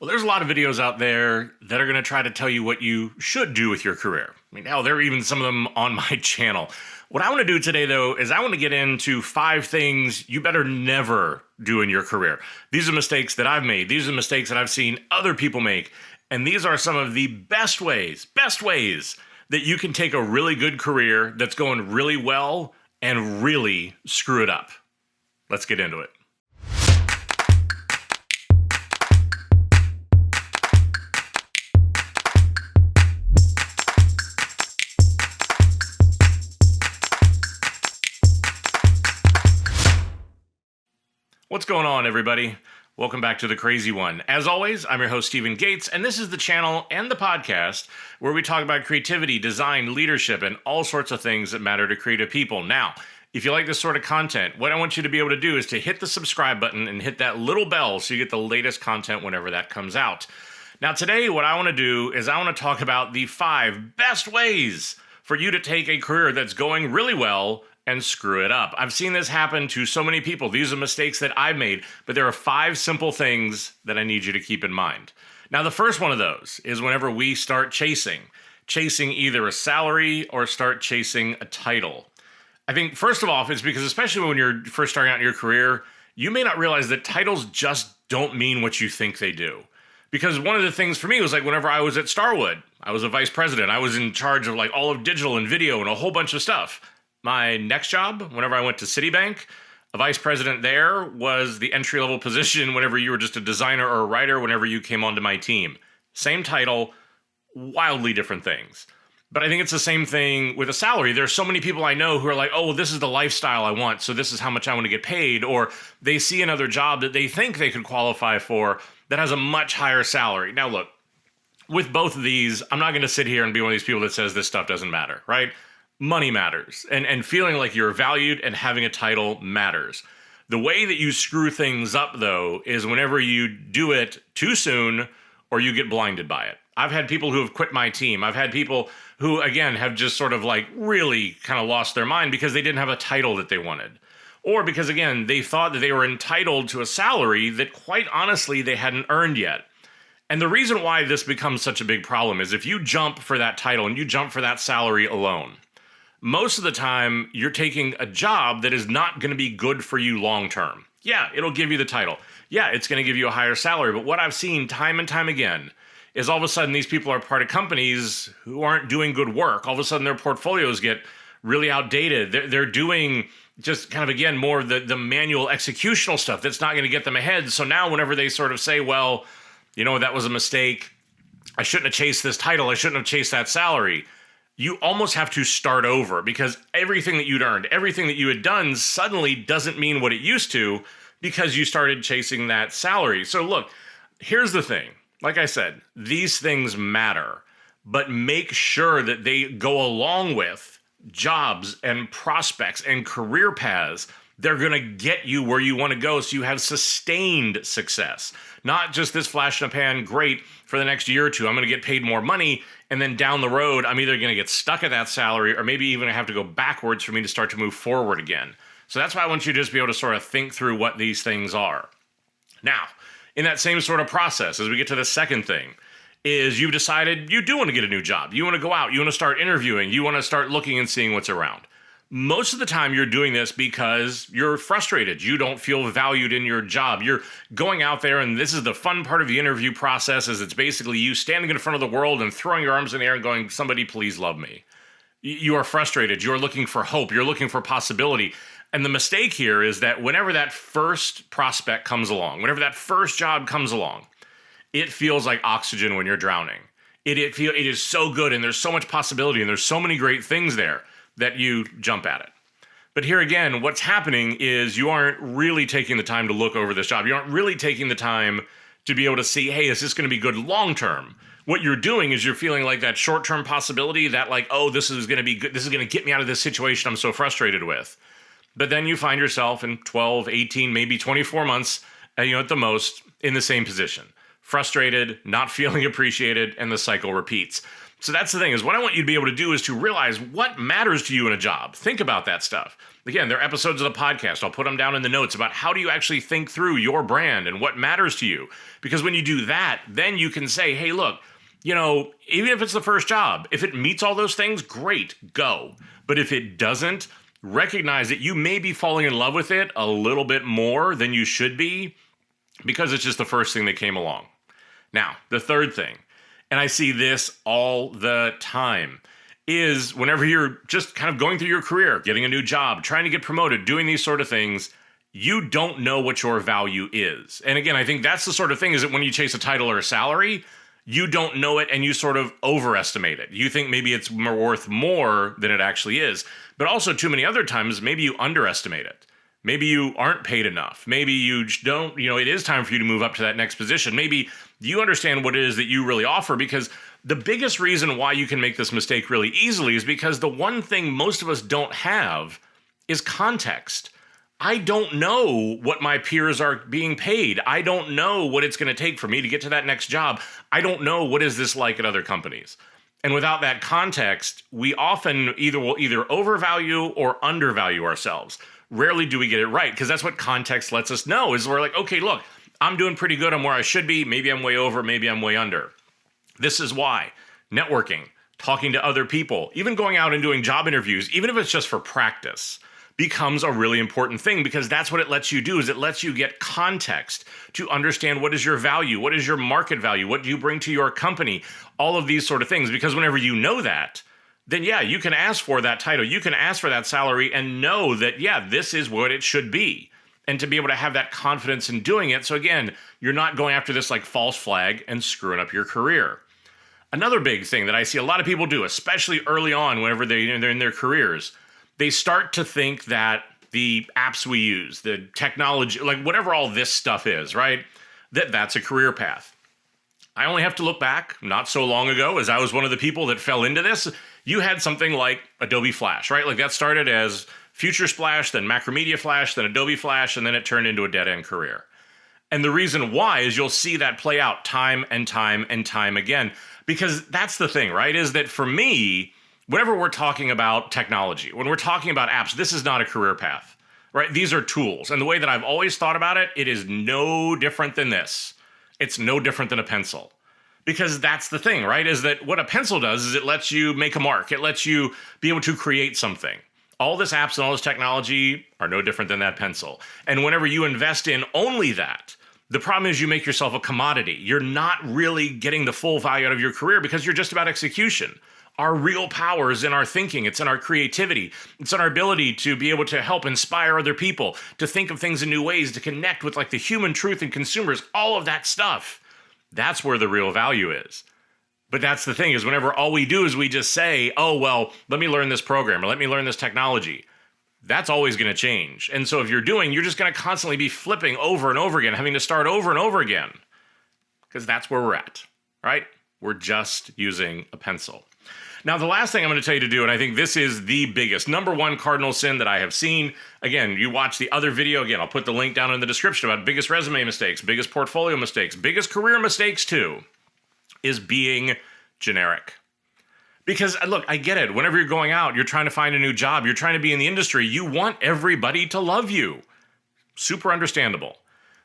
Well, there's a lot of videos out there that are going to try to tell you what you should do with your career. I mean, hell, there are even some of them on my channel. What I want to do today, though, is I want to get into 5 things you better never do in your career. These are mistakes that I've made. These are mistakes that I've seen other people make. And these are some of the best ways that you can take a really good career that's going really well and really screw it up. Let's get into it. What's going on, everybody? Welcome back to The Crazy One. As always, I'm your host, Stephen Gates, and this is the channel and the podcast where we talk about creativity, design, leadership, and all sorts of things that matter to creative people. Now, if you like this sort of content, what I want you to be able to do is to hit the subscribe button and hit that little bell so you get the latest content whenever that comes out. Now, today, what I want to do is I want to talk about the 5 best ways for you to take a career that's going really well and screw it up. I've seen this happen to so many people. These are mistakes that I've made, but there are 5 simple things that I need you to keep in mind. Now, the first one of those is whenever we start chasing either a salary or start chasing a title. I think, first of all, it's because especially when you're first starting out in your career, you may not realize that titles just don't mean what you think they do. Because one of the things for me was like whenever I was at Starwood, I was a vice president. I was in charge of like all of digital and video and a whole bunch of stuff. My next job, whenever I went to Citibank, a vice president there was the entry-level position whenever you were just a designer or a writer whenever you came onto my team. Same title, wildly different things. But I think it's the same thing with a salary. There's so many people I know who are like, oh, well, this is the lifestyle I want, so this is how much I want to get paid. Or they see another job that they think they could qualify for that has a much higher salary. Now, look, with both of these, I'm not going to sit here and be one of these people that says this stuff doesn't matter, right? Money matters, and feeling like you're valued and having a title matters. The way that you screw things up, though, is whenever you do it too soon or you get blinded by it. I've had people who have quit my team. I've had people who, again, have just sort of like really kind of lost their mind because they didn't have a title that they wanted. Or because, again, they thought that they were entitled to a salary that, quite honestly, they hadn't earned yet. And the reason why this becomes such a big problem is if you jump for that title and you jump for that salary alone, most of the time, you're taking a job that is not going to be good for you long term. Yeah, it'll give you the title. Yeah, it's going to give you a higher salary. But what I've seen time and time again is all of a sudden these people are part of companies who aren't doing good work. All of a sudden their portfolios get really outdated. They're doing just kind of, again, more of the manual executional stuff that's not going to get them ahead. So now whenever they sort of say, well, you know, that was a mistake. I shouldn't have chased this title. I shouldn't have chased that salary. You almost have to start over because everything that you'd earned, everything that you had done suddenly doesn't mean what it used to because you started chasing that salary. So look, here's the thing. Like I said, these things matter, but make sure that they go along with jobs and prospects and career paths. They're going to get you where you want to go so you have sustained success. Not just this flash in the pan, great, for the next year or two, I'm going to get paid more money, and then down the road, I'm either going to get stuck at that salary or maybe even have to go backwards for me to start to move forward again. So that's why I want you to just be able to sort of think through what these things are. Now, in that same sort of process, as we get to the second thing, is you've decided you do want to get a new job. You want to go out. You want to start interviewing. You want to start looking and seeing what's around. Most of the time you're doing this because you're frustrated. You don't feel valued in your job. You're going out there, and this is the fun part of the interview process, is it's basically you standing in front of the world and throwing your arms in the air and going, somebody please love me. You are frustrated. You're looking for hope. You're looking for possibility. And the mistake here is that whenever that first prospect comes along, whenever that first job comes along, it feels like oxygen when you're drowning. It is so good, and there's so much possibility, and there's so many great things there that you jump at it. But here again, what's happening is you aren't really taking the time to look over this job. You aren't really taking the time to be able to see, hey, is this going to be good long term? What you're doing is you're feeling like that short-term possibility that like, oh, this is going to be good. This is going to get me out of this situation I'm so frustrated with. But then you find yourself in 12, 18, maybe 24 months, at the most, in the same position. Frustrated, not feeling appreciated, and the cycle repeats. So that's the thing, is what I want you to be able to do is to realize what matters to you in a job. Think about that stuff. Again, there are episodes of the podcast. I'll put them down in the notes about how do you actually think through your brand and what matters to you. Because when you do that, then you can say, hey, look, even if it's the first job, if it meets all those things, great, go. But if it doesn't, recognize that you may be falling in love with it a little bit more than you should be because it's just the first thing that came along. Now, the third thing, and I see this all the time, is whenever you're just kind of going through your career, getting a new job, trying to get promoted, doing these sort of things, you don't know what your value is. And again, I think that's the sort of thing, is that when you chase a title or a salary, you don't know it and you sort of overestimate it. You think maybe it's worth more than it actually is. But also too many other times, maybe you underestimate it. Maybe you aren't paid enough. Maybe you don't, it is time for you to move up to that next position. Maybe you understand what it is that you really offer, because the biggest reason why you can make this mistake really easily is because the one thing most of us don't have is context. I don't know what my peers are being paid. I don't know what it's going to take for me to get to that next job. I don't know what is this like at other companies. And without that context, we often will either overvalue or undervalue ourselves. Rarely do we get it right, because that's what context lets us know, is we're like, okay, look, I'm doing pretty good. I'm where I should be. Maybe I'm way over. Maybe I'm way under. This is why networking, talking to other people, even going out and doing job interviews, even if it's just for practice, becomes a really important thing, because that's what it lets you do, is it lets you get context to understand what is your value, what is your market value, what do you bring to your company, all of these sort of things. Because whenever you know that, then yeah, you can ask for that title, you can ask for that salary and know that, yeah, this is what it should be. And to be able to have that confidence in doing it. So again, you're not going after this like false flag and screwing up your career. Another big thing that I see a lot of people do, especially early on whenever they're in their careers, they start to think that the apps we use, the technology, like whatever all this stuff is, right? That's a career path. I only have to look back not so long ago, as I was one of the people that fell into this. You had something like Adobe Flash, right? Like that started as Future Splash, then Macromedia Flash, then Adobe Flash, and then it turned into a dead-end career. And the reason why is you'll see that play out time and time and time again. Because that's the thing, right? Is that for me, whenever we're talking about technology, when we're talking about apps, this is not a career path, right? These are tools. And the way that I've always thought about it, it is no different than this. It's no different than a pencil. Because that's the thing, right? Is that what a pencil does is it lets you make a mark. It lets you be able to create something. All this apps and all this technology are no different than that pencil. And whenever you invest in only that, the problem is you make yourself a commodity. You're not really getting the full value out of your career because you're just about execution. Our real power is in our thinking. It's in our creativity. It's in our ability to be able to help inspire other people, to think of things in new ways, to connect with like the human truth and consumers, all of that stuff. That's where the real value is. But that's the thing, is whenever all we do is we just say, oh, well, let me learn this program or let me learn this technology. That's always going to change. And so if you're just going to constantly be flipping over and over again, having to start over and over again, because that's where we're at, right? We're just using a pencil. Now, the last thing I'm going to tell you to do, and I think this is the biggest, number one cardinal sin that I have seen. Again, you watch the other video. Again, I'll put the link down in the description about biggest resume mistakes, biggest portfolio mistakes, biggest career mistakes too, is being generic. Because look, I get it. Whenever you're going out, you're trying to find a new job, you're trying to be in the industry, you want everybody to love you. Super understandable.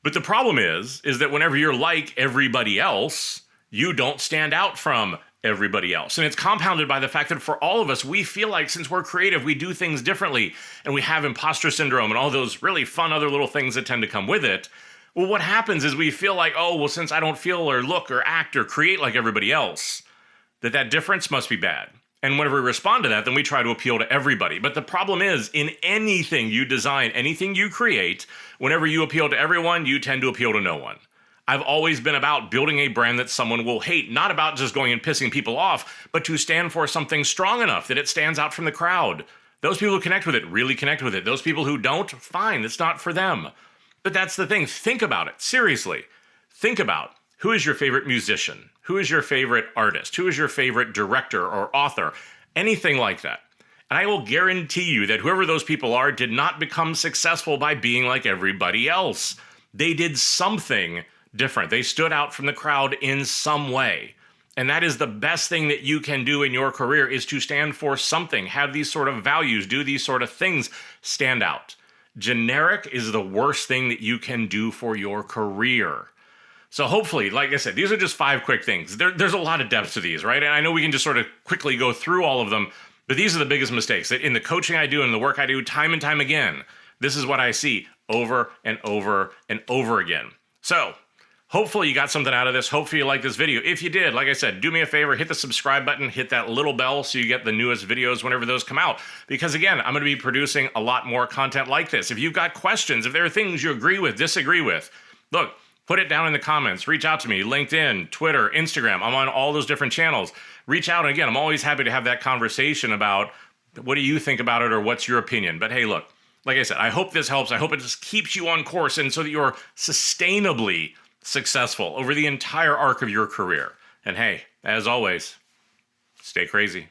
But the problem is that whenever you're like everybody else, you don't stand out from everybody else. And it's compounded by the fact that for all of us, we feel like since we're creative, we do things differently, and we have imposter syndrome and all those really fun other little things that tend to come with it. Well, what happens is we feel like, oh, well, since I don't feel or look or act or create like everybody else, that difference must be bad. And whenever we respond to that, then we try to appeal to everybody. But the problem is, in anything you design, anything you create, whenever you appeal to everyone, you tend to appeal to no one. I've always been about building a brand that someone will hate, not about just going and pissing people off, but to stand for something strong enough that it stands out from the crowd. Those people who connect with it really connect with it. Those people who don't, fine, it's not for them. But that's the thing. Think about it. Seriously. Think about, who is your favorite musician? Who is your favorite artist? Who is your favorite director or author? Anything like that. And I will guarantee you that whoever those people are did not become successful by being like everybody else. They did something different. They stood out from the crowd in some way. And that is the best thing that you can do in your career, is to stand for something, have these sort of values, do these sort of things, stand out. Generic is the worst thing that you can do for your career. So hopefully, like I said, these are just 5 quick things. There's a lot of depth to these, right? And I know we can just sort of quickly go through all of them, but these are the biggest mistakes. In the coaching I do and the work I do time and time again, this is what I see over and over and over again. So hopefully you got something out of this. Hopefully you like this video. If you did, like I said, do me a favor, hit the subscribe button, hit that little bell so you get the newest videos whenever those come out. Because again, I'm going to be producing a lot more content like this. If you've got questions, if there are things you agree with, disagree with, look, put it down in the comments. Reach out to me, LinkedIn, Twitter, Instagram. I'm on all those different channels. Reach out. And again, I'm always happy to have that conversation about what do you think about it or what's your opinion. But hey, look, like I said, I hope this helps. I hope it just keeps you on course and so that you're sustainably successful over the entire arc of your career. And hey, as always, stay crazy.